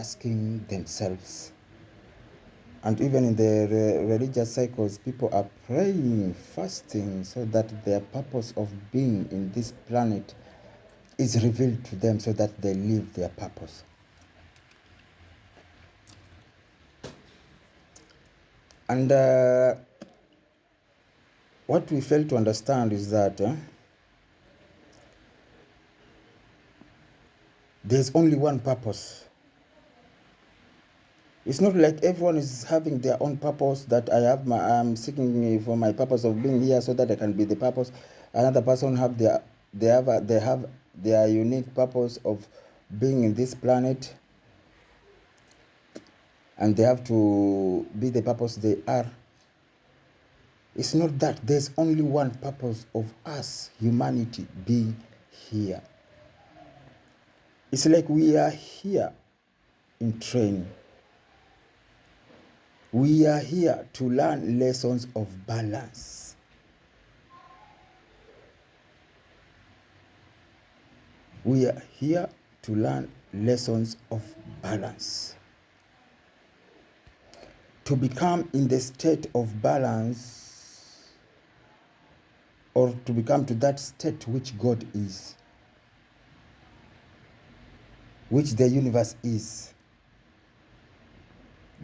asking themselves. And even in the religious cycles, people are praying, fasting, so that their purpose of being in this planet is revealed to them so that they live their purpose. And what we fail to understand is that there's only one purpose. It's not like everyone is having their own purpose, that I'm seeking for my purpose of being here so that I can be the purpose. Another person have their unique purpose of being in this planet, and they have to be the purpose they are. It's not that. There's only one purpose of us, humanity, being here. It's like we are here in training. We are here to learn lessons of balance. We are here to learn lessons of balance. To become in the state of balance, or to become to that state which God is, which the universe is,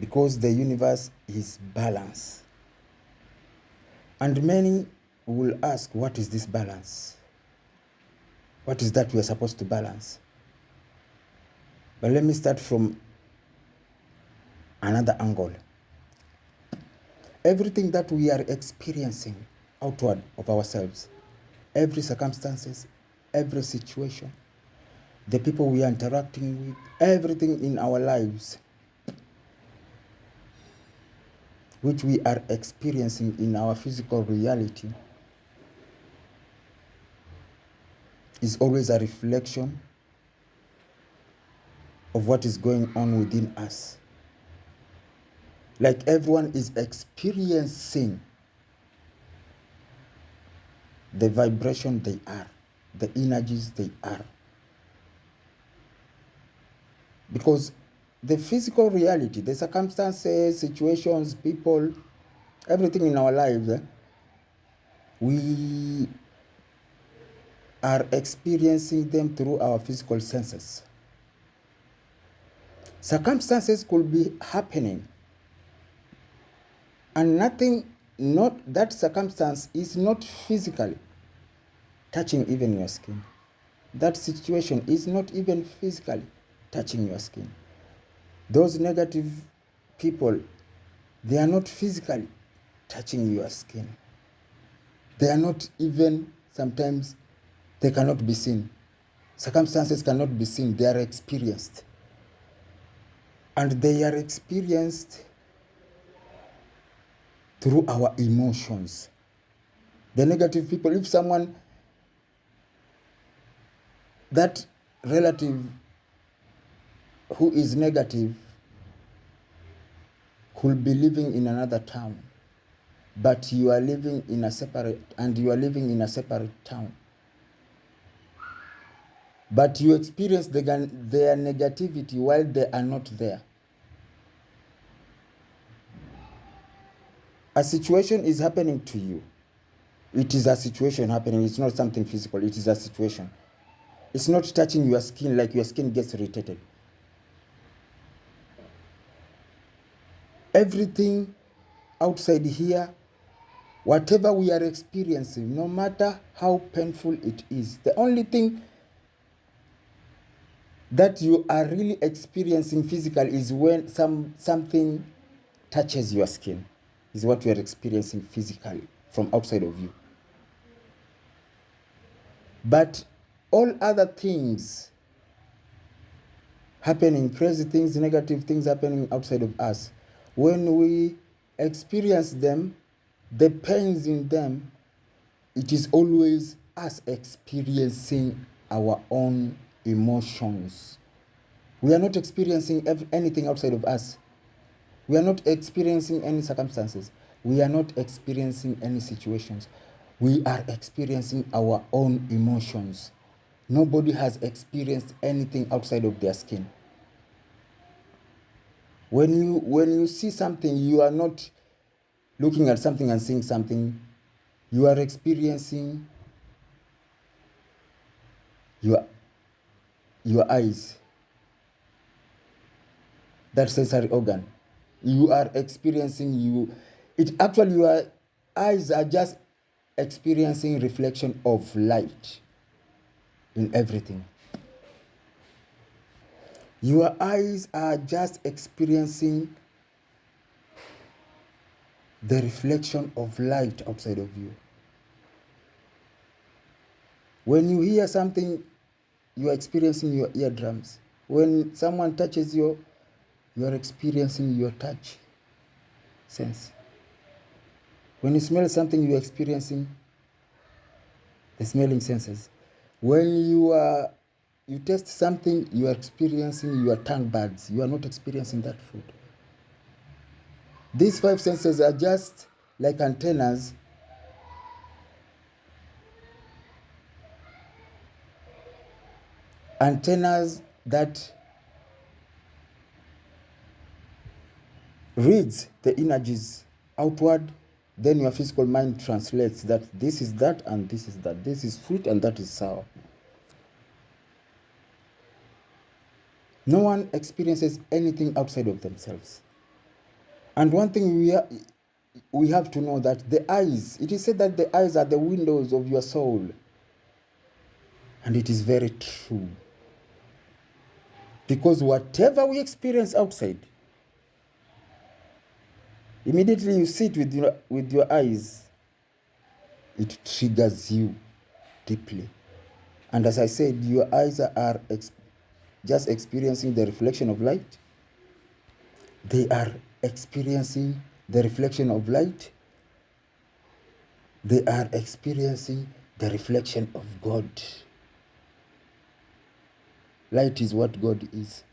because the universe is balance. And many will ask, what is this balance? What is that we are supposed to balance? But let me start from another angle. Everything that we are experiencing outward of ourselves, every circumstances, every situation, the people we are interacting with, everything in our lives, which we are experiencing in our physical reality, is always a reflection of what is going on within us. Like everyone is experiencing the vibration they are, the energies they are. Because the physical reality, the circumstances, situations, people, everything in our lives, we are experiencing them through our physical senses. Circumstances could be happening, and that circumstance is not physically touching even your skin. That situation is not even physically touching your skin. Those negative people, they are not physically touching your skin. They are not even, sometimes they cannot be seen. Circumstances cannot be seen, they are experienced. And they are experienced through our emotions. The negative people, if someone, that relative who is negative could be living in another town, but you are living in a separate town. But you experience their negativity while they are not there. A situation is happening to you. It is a situation happening. It's not something physical. It is a situation. It's not touching your skin like your skin gets irritated. Everything outside here, whatever we are experiencing, no matter how painful it is, the only thing that you are really experiencing physically is when something touches your skin, is what you are experiencing physically from outside of you. But all other things happening, crazy things, negative things happening outside of us, when we experience them, the pains in them, it is always us experiencing our own emotions. We are not experiencing anything outside of us. We are not experiencing any circumstances. We are not experiencing any situations. We are experiencing our own emotions. Nobody has experienced anything outside of their skin. When you see something, you are not looking at something and seeing something. You are experiencing your eyes, that sensory organ. You are experiencing your eyes are just experiencing reflection of light in everything. Your eyes are just experiencing the reflection of light outside of you. When you hear something, you are experiencing your eardrums. When someone touches you, you are experiencing your touch sense. When you smell something, you are experiencing the smelling senses. When you taste something, you are experiencing your tongue buds. You are not experiencing that food. These 5 senses are just like antennas that reads the energies outward. Then your physical mind translates that this is that and this is that. This is sweet and that is sour. No one experiences anything outside of themselves. And one thing we have to know that the eyes, it is said that the eyes are the windows of your soul. And it is very true. Because whatever we experience outside, immediately you see it with your eyes, it triggers you deeply. And as I said, your eyes are just experiencing the reflection of light. They are experiencing the reflection of light. They are experiencing the reflection of God. Light is what God is.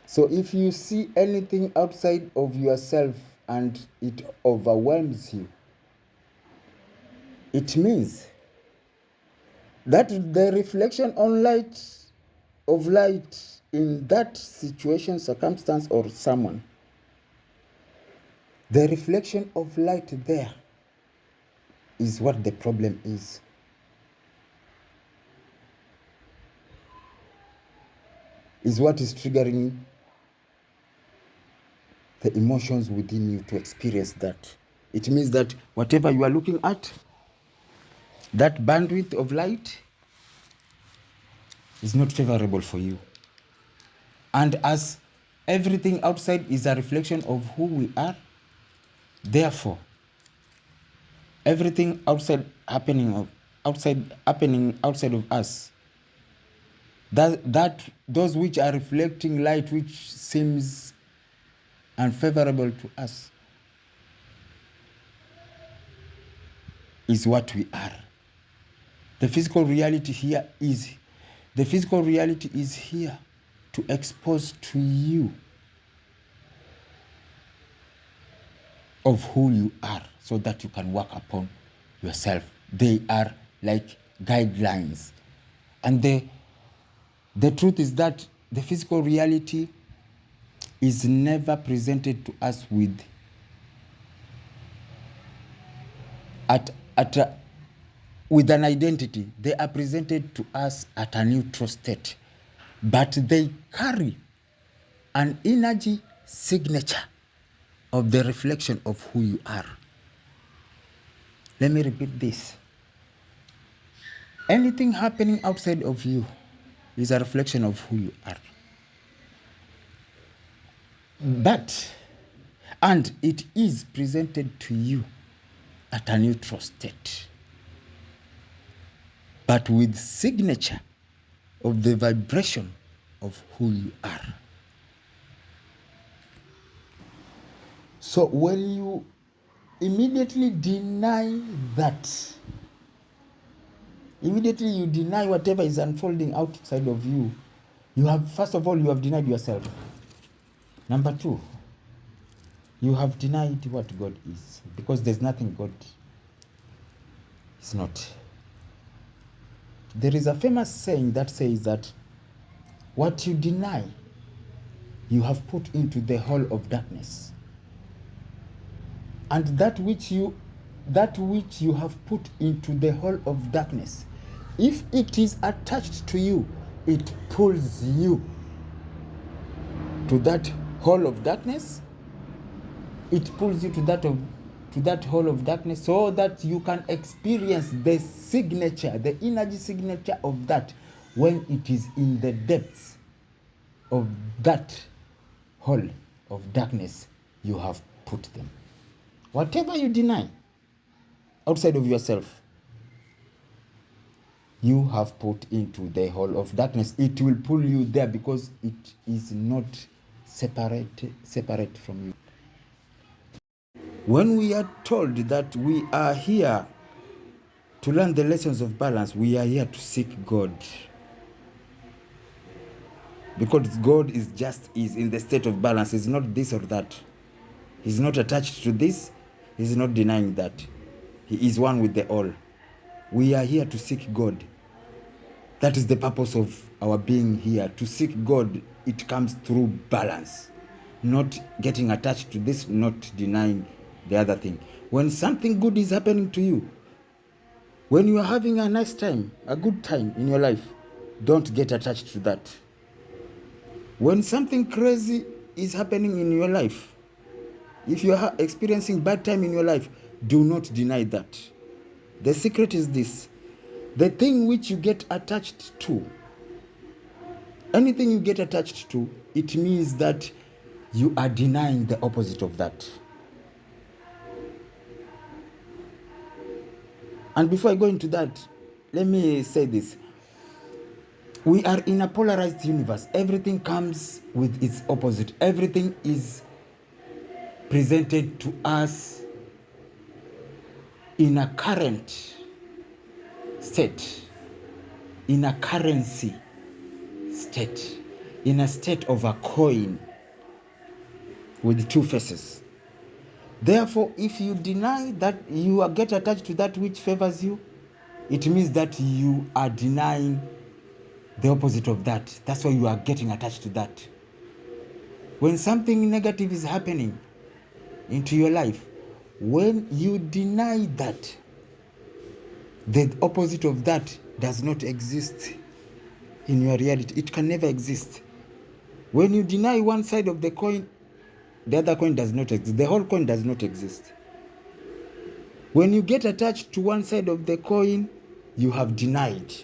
So if you see anything outside of yourself and it overwhelms you, it means that the reflection on light of light in that situation, circumstance, or someone, the reflection of light there is what the problem is. Is what is triggering the emotions within you to experience that. It means that whatever you are looking at, that bandwidth of light is not favorable for you. And as everything outside is a reflection of who we are, therefore, everything happening outside of us, that those which are reflecting light which seems unfavorable to us is what we are. The physical reality is here to expose to you of who you are so that you can work upon yourself. They are like guidelines. And the truth is that the physical reality is never presented to us with with an identity. They are presented to us at a neutral state, but they carry an energy signature of the reflection of who you are. Let me repeat this. Anything happening outside of you is a reflection of who you are. And it is presented to you at a neutral state, but with signature of the vibration of who you are. So when you immediately deny that, immediately you deny whatever is unfolding outside of you, first of all, you have denied yourself. Number 2, you have denied what God is, because there's nothing God is not. There is a famous saying that says that What you deny, you have put into the hole of darkness. And that which you have put into the hole of darkness, if it is attached to you, it pulls you to that hole of darkness. It pulls you to that hole of darkness, so that you can experience the signature, the energy signature of that, when it is in the depths of that hole of darkness you have put them. Whatever you deny outside of yourself, you have put into the hole of darkness. It will pull you there because it is not separate from you. When we are told that we are here to learn the lessons of balance, we are here to seek God. Because God is in the state of balance. He's not this or that. He's not attached to this. He's not denying that. He is one with the all. We are here to seek God. That is the purpose of our being here. To seek God, it comes through balance. Not getting attached to this, not denying the other thing. When something good is happening to you, when you are having a nice time, a good time in your life, don't get attached to that. When something crazy is happening in your life, if you are experiencing bad time in your life, do not deny that. The secret is this: the thing which you get attached to, anything you get attached to, it means that you are denying the opposite of that. And before I go into that, let me say this. We are in a polarized universe. Everything comes with its opposite. Everything is presented to us in a current state, in a currency state, in a state of a coin with two faces. Therefore, if you deny that, you get attached to that which favors you, it means that you are denying the opposite of that. That's why you are getting attached to that. When something negative is happening into your life, when you deny that, the opposite of that does not exist in your reality. It can never exist. When you deny one side of the coin, the other coin does not exist. The whole coin does not exist. When you get attached to one side of the coin, you have denied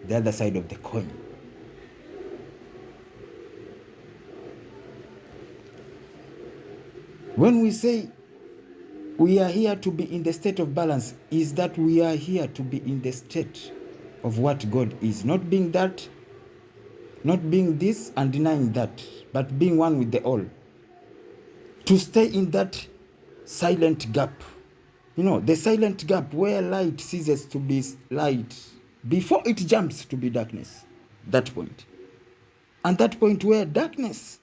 the other side of the coin. When we say we are here to be in the state of balance, is that we are here to be in the state of what God is. Not being that, not being this and denying that, but being one with the all. To stay in that silent gap. You know, the silent gap where light ceases to be light before it jumps to be darkness. That point. And that point where darkness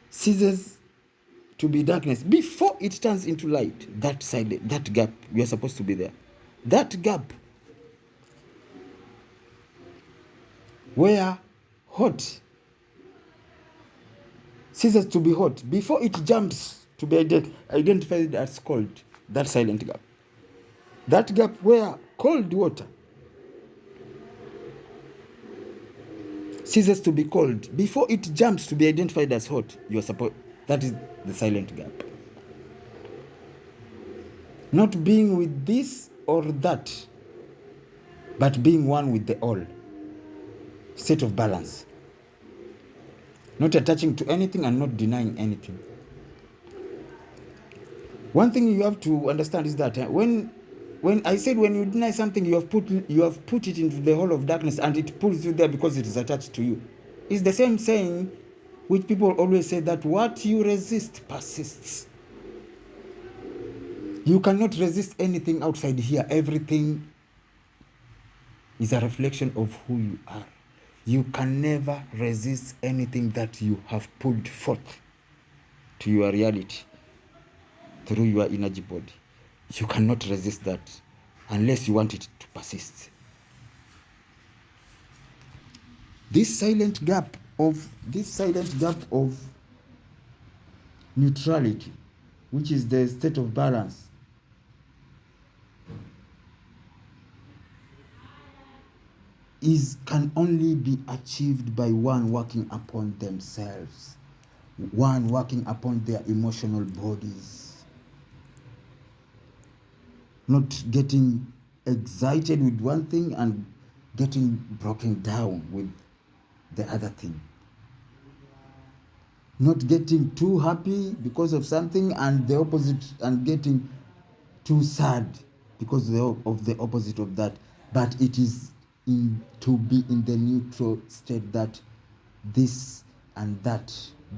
ceases to be darkness before it turns into light. That silent, that gap, we are supposed to be there. That gap where hot ceases to be hot before it jumps to be identified as cold. That silent gap. That gap where cold water ceases to be cold before it jumps to be identified as hot. You are supposed. That is the silent gap. Not being with this or that, but being one with the all. State of balance. Not attaching to anything and not denying anything. One thing you have to understand is that when I said when you deny something, you have put it into the hole of darkness and it pulls you there because it is attached to you. It's the same saying which people always say, that what you resist persists. You cannot resist anything outside here. Everything is a reflection of who you are. You can never resist anything that you have pulled forth to your reality through your energy body. You cannot resist that unless you want it to persist. This silent gap of neutrality, which is the state of balance, can only be achieved by one working upon themselves, one working upon their emotional bodies, not getting excited with one thing and getting broken down with the other thing, not getting too happy because of something and the opposite, and getting too sad because of the opposite of that, but it is to be in the neutral state, that this and that,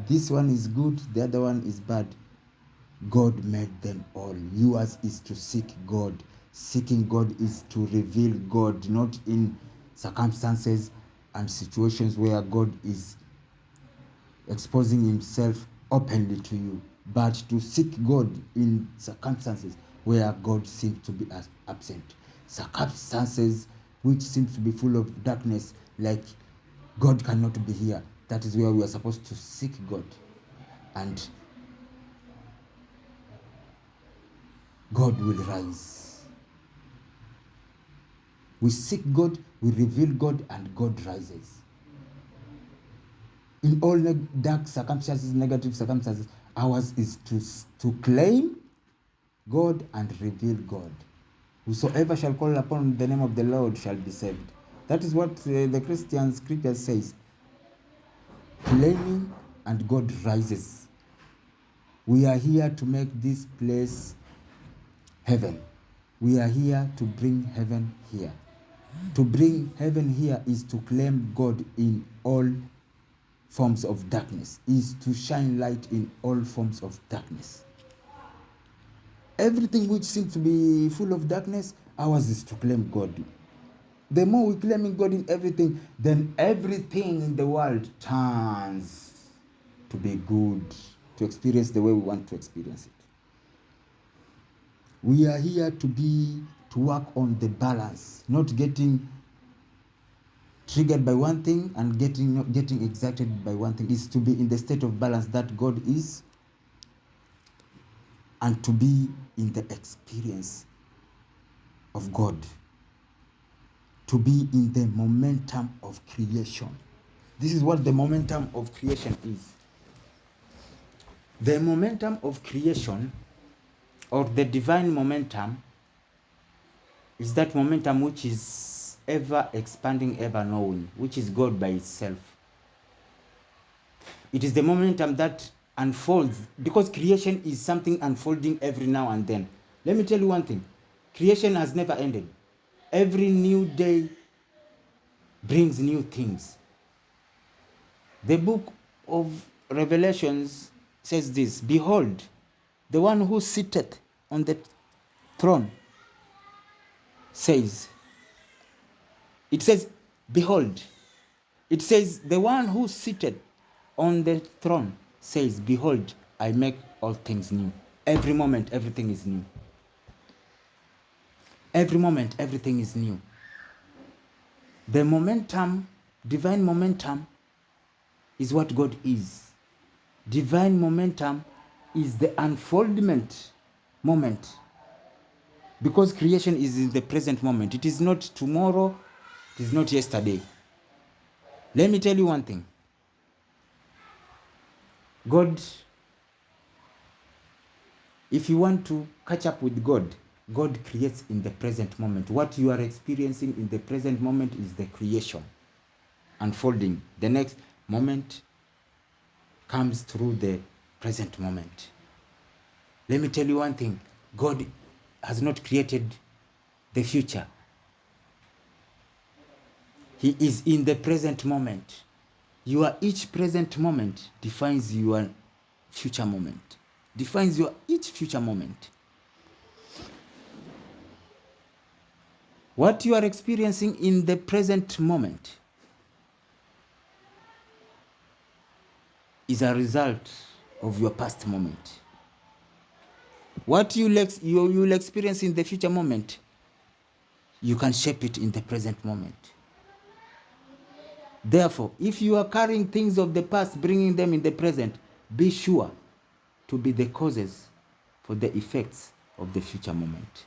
this one is good, the other one is bad. God made them all. Yours is to seek God. Seeking God is to reveal God, not in circumstances and situations where God is exposing himself openly to you, but to seek God in circumstances where God seems to be absent. Circumstances which seems to be full of darkness, like God cannot be here. That is where we are supposed to seek God, and God will rise. We seek God, we reveal God, and God rises. In all dark circumstances, negative circumstances, ours is to claim God and reveal God. Whosoever shall call upon the name of the Lord shall be saved. That is what the Christian scripture says. Claiming and God rises. We are here to make this place heaven. We are here to bring heaven here. To bring heaven here is to claim God in all forms of darkness, is to shine light in all forms of darkness. Everything which seems to be full of darkness, ours is to claim God. The more we claim God in everything, then everything in the world turns to be good, to experience the way we want to experience it. We are here to work on the balance, not getting triggered by one thing and getting excited by one thing. Is to be in the state of balance that God is, and to be in the experience of God, to be in the momentum of creation. This is what the momentum of creation is. The momentum of creation, or the divine momentum, is that momentum which is ever expanding, ever knowing, which is God by itself. It is the momentum that unfolds, because creation is something unfolding every now and then. Let me tell you one thing. Creation has never ended. Every new day brings new things. The book of Revelations says this: behold, the one who sitteth on the throne says, it says, behold, it says, the one who sitteth on the throne says, behold, I make all things new. Every moment, everything is new. Every moment, everything is new. The momentum, divine momentum, is what God is. Divine momentum is the unfoldment moment, because creation is in the present moment. It is not tomorrow, it is not yesterday. Let me tell you one thing. God, if you want to catch up with God, God creates in the present moment. What you are experiencing in the present moment is the creation unfolding. The next moment comes through the present moment. Let me tell you one thing. God has not created the future. He is in the present moment. Each present moment defines your future moment. Defines your each future moment. What you are experiencing in the present moment is a result of your past moment. What you will experience in the future moment, you can shape it in the present moment. Therefore, if you are carrying things of the past, bringing them in the present, be sure to be the causes for the effects of the future moment.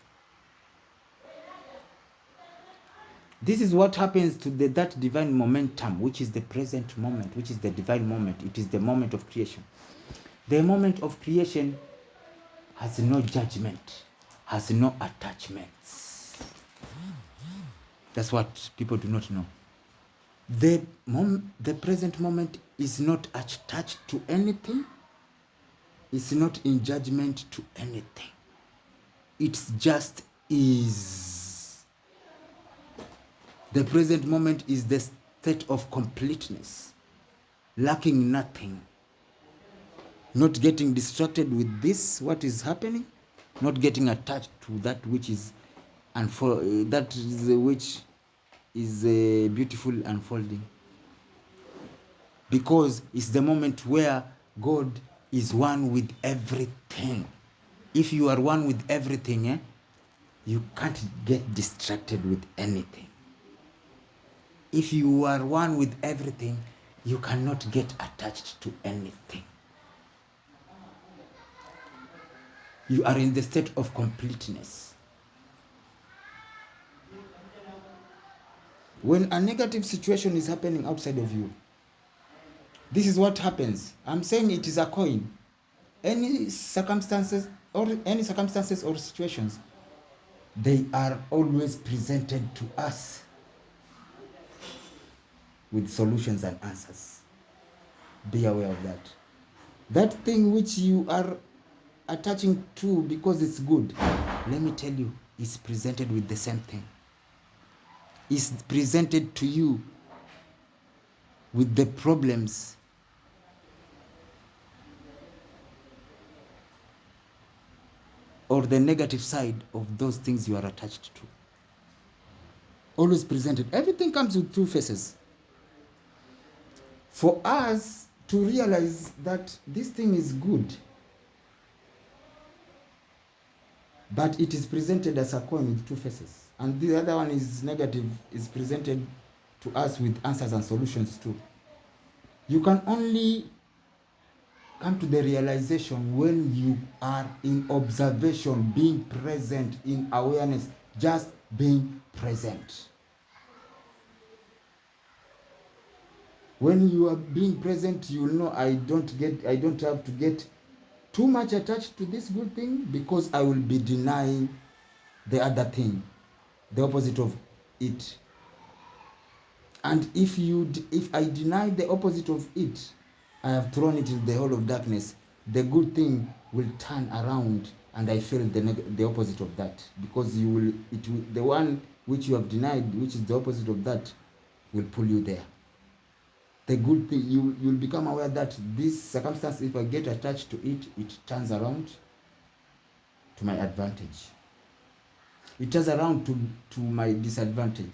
This is what happens to that divine momentum, which is the present moment, which is the divine moment. It is the moment of creation. The moment of creation has no judgment, has no attachments. That's what people do not know. The present moment is not attached to anything. It's not in judgment to anything. It just is. The present moment is the state of completeness, lacking nothing. Not getting distracted with this, what is happening, not getting attached to that which is which is a beautiful unfolding, because it's the moment where God is one with everything. If you are one with everything, you can't get distracted with anything. If you are one with everything, you cannot get attached to anything. You are in the state of completeness. When a negative situation is happening outside of you, this is what happens. I'm saying it is a coin. Any circumstances or situations, they are always presented to us with solutions and answers. Be aware of that. That thing which you are attaching to because it's good, let me tell you, is presented with the same thing. Is presented to you with the problems. Or the negative side of those things you are attached to. Always presented. Everything comes with two faces. For us to realize that this thing is good, but it is presented as a coin with two faces, and the other one is negative, is presented to us with answers and solutions too. You can only come to the realization when you are in observation, being present, in awareness, just being present. When you are being present, you know, I don't have to get too much attached to this good thing, because I will be denying the other thing, the opposite of it. And if I deny the opposite of it, I have thrown it in the hole of darkness. The good thing will turn around, and I feel the opposite of that, because the one which you have denied, which is the opposite of that, will pull you there. The good thing, you'll become aware that this circumstance, if I get attached to it, it turns around to my advantage. It turns around to my disadvantage.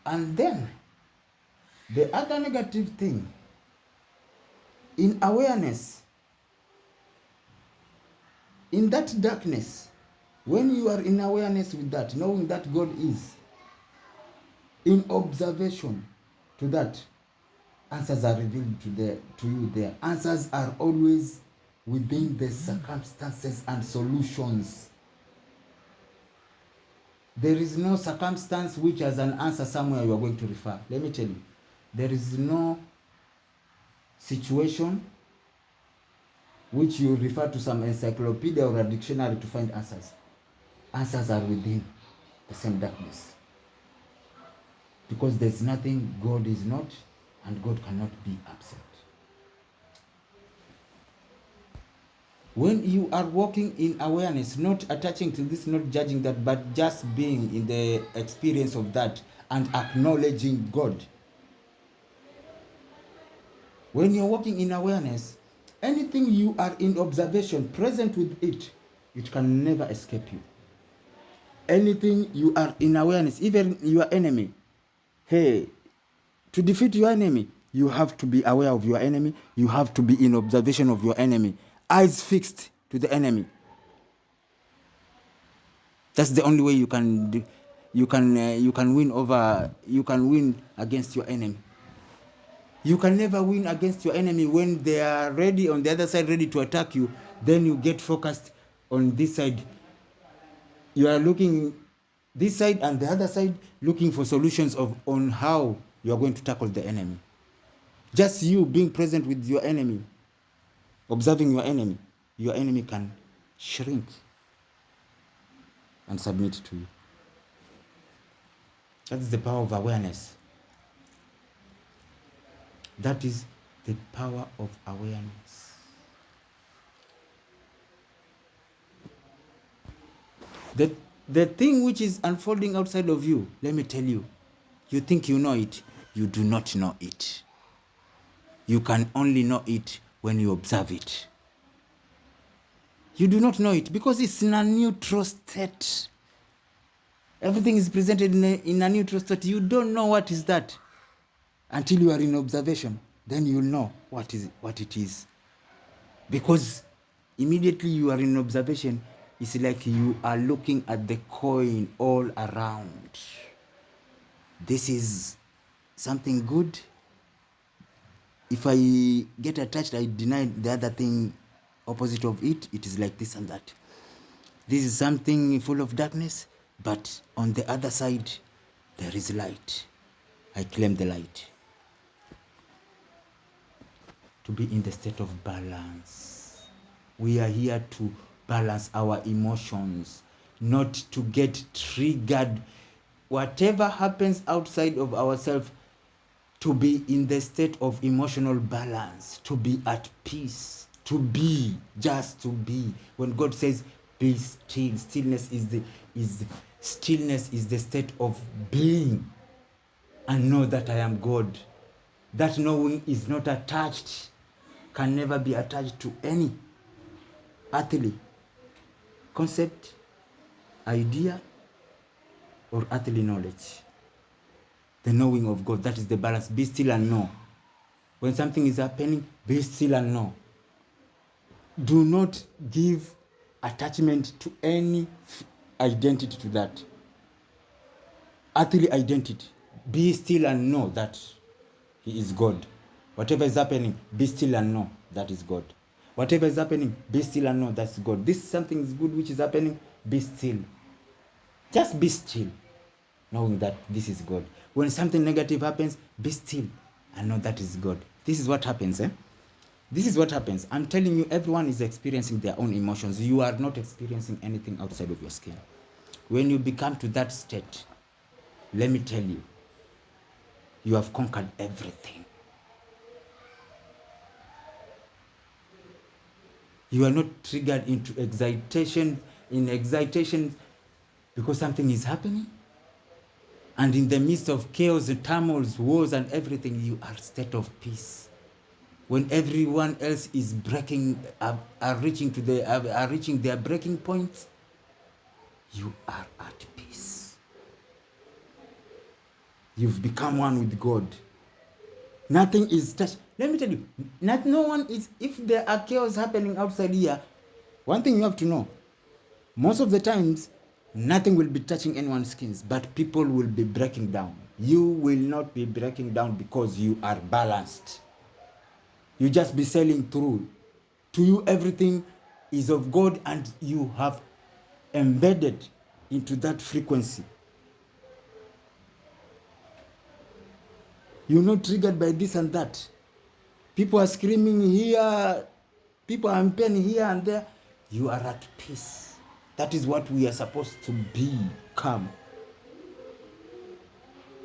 And then the other negative thing, in awareness, in that darkness, when you are in awareness with that, knowing that God is, in observation to that, answers are revealed to you there. Answers are always within the circumstances and solutions. There is no circumstance which has an answer somewhere you are going to refer. Let me tell you, there is no situation which you refer to some encyclopedia or a dictionary to find answers. Answers are within the same darkness. Because there's nothing God is not, and God cannot be absent. When you are walking in awareness, not attaching to this, not judging that, but just being in the experience of that and acknowledging God. When you're walking in awareness, anything you are in observation, present with it, it can never escape you. Anything you are in awareness, even your enemy, hey, to defeat your enemy, you have to be aware of your enemy. You have to be in observation of your enemy. Eyes fixed to the enemy. That's the only way you can win against your enemy. You can never win against your enemy when they are ready on the other side, ready to attack you. Then you get focused on this side. You are looking this side and the other side, looking for solutions on how you are going to tackle the enemy. Just you being present with your enemy, observing your enemy can shrink and submit to you. That is the power of awareness. That is the power of awareness. The thing which is unfolding outside of you, let me tell you, you think you know it, you do not know it. You can only know it when you observe it. You do not know it because it's in a neutral state. Everything is presented in a neutral state. You don't know what is that until you are in observation. Then you'll know what it is. Because immediately you are in observation, it's like you are looking at the coin all around. This is something good. If I get attached, I deny the other thing opposite of it. It is like this and that. This is something full of darkness, but on the other side, there is light. I claim the light. To be in the state of balance. We are here to balance our emotions, not to get triggered. Whatever happens outside of ourselves, to be in the state of emotional balance, to be at peace, to be, just to be. When God says, be still, stillness is the state of being, and know that I am God. That knowing is not attached, can never be attached to any earthly concept, idea, or earthly knowledge. The knowing of God, that is the balance. Be still and know. When something is happening, be still and know. Do not give attachment to any identity to that. Earthly identity. Be still and know that He is God. Whatever is happening, be still and know that is God. Whatever is happening, be still and know that's God. This something is good which is happening, be still. Just be still, knowing that this is God. When something negative happens, be still and know that is God. This is what happens, This is what happens. I'm telling you, everyone is experiencing their own emotions. You are not experiencing anything outside of your skin. When you become to that state, let me tell you, you have conquered everything. You are not triggered into excitation, because something is happening. And in the midst of chaos and turmoils, wars and everything, you are state of peace. When everyone else is are reaching their breaking points, you are at peace. You've become one with God. Nothing is touched. Let me tell you, no one is, if there are chaos happening outside here, one thing you have to know, most of the times, nothing will be touching anyone's skins, but people will be breaking down. You will not be breaking down because you are balanced. You just be sailing through. To you, everything is of God, and you have embedded into that frequency. You're not triggered by this and that. People are screaming here, people are in pain here and there. You are at peace. That is what we are supposed to be, calm.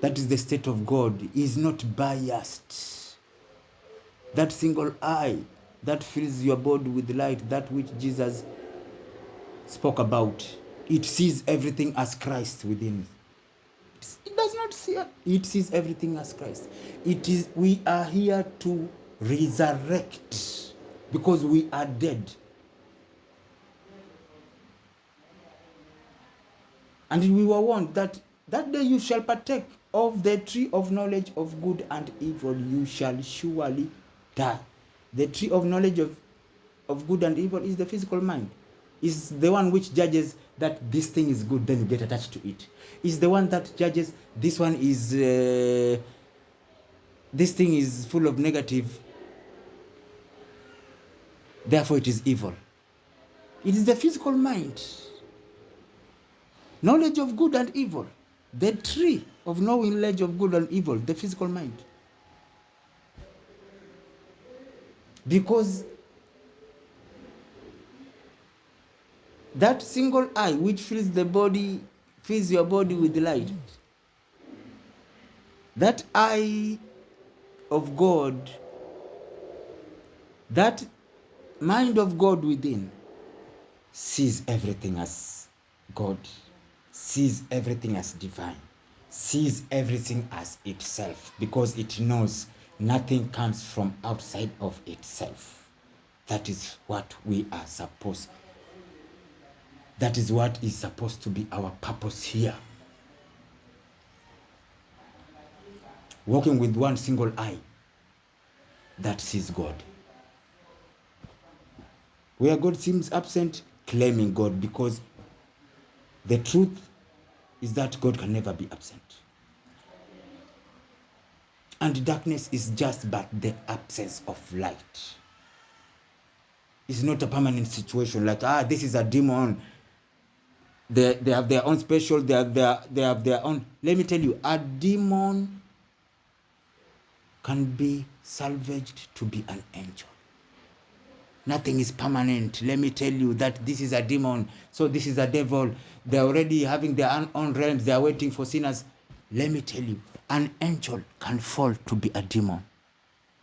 That is the state of God. He is not biased. That single eye that fills your body with light, that which Jesus spoke about, it sees everything as Christ within. It does not see it. It sees everything as Christ. We are here to resurrect because we are dead. And we were warned that day you shall partake of the tree of knowledge of good and evil, you shall surely die. The tree of knowledge of good and evil is the physical mind. Is the one which judges that this thing is good, then you get attached to it. Is the one that judges this one is this thing is full of negative, therefore it is evil. It is the physical mind. Knowledge of good and evil. The tree of knowledge of good and evil, the physical mind. Because that single eye which fills the body, fills your body with light, that eye of God, that mind of God within, sees everything as God, sees everything as divine, sees everything as itself, because it knows nothing comes from outside of itself. That is what we are supposed. That is what is supposed to be our purpose here. Walking with one single eye that sees God. Where God seems absent, claiming God, because the truth is that God can never be absent. And darkness is just but the absence of light. It's not a permanent situation like, this is a demon. They have their own special, they have their own. Let me tell you, a demon can be salvaged to be an angel. Nothing is permanent. Let me tell you that this is a demon, so this is a devil. They're already having their own realms. They are waiting for sinners. Let me tell you, an angel can fall to be a demon,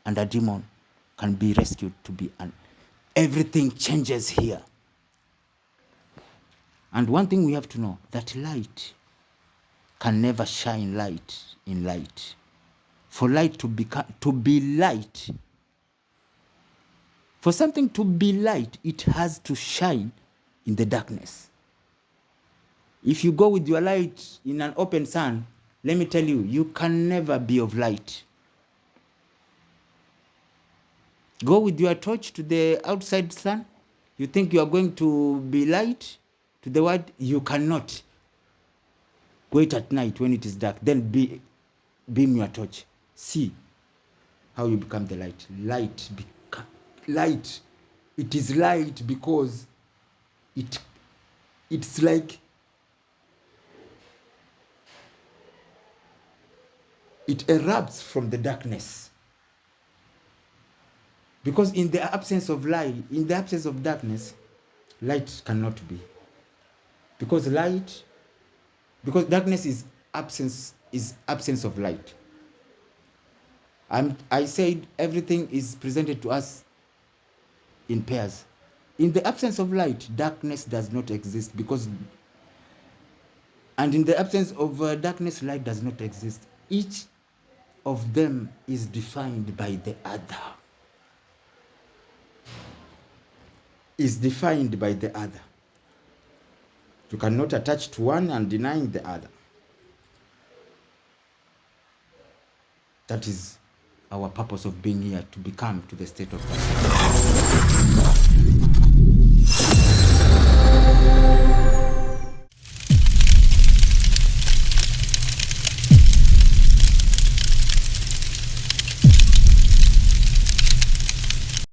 and a demon can be rescued to be an. Everything changes here. And one thing we have to know, that light can never shine light in light. For light to be light, for something to be light, it has to shine in the darkness. If you go with your light in an open sun, let me tell you, you can never be of light. Go with your torch to the outside sun, you think you are going to be light to the world? You cannot. Wait at night when it is dark, then beam your torch. See how you become the light. Light. It is light because it's like it erupts from the darkness. Because in the absence of light, in the absence of darkness, light cannot be. Because darkness is absence of light. I said everything is presented to us in pairs. In the absence of light, darkness does not exist, and in the absence of darkness, light does not exist. Each of them is defined by the other. You cannot attach to one and denying the other. That is our purpose of being here, to become to the state of God.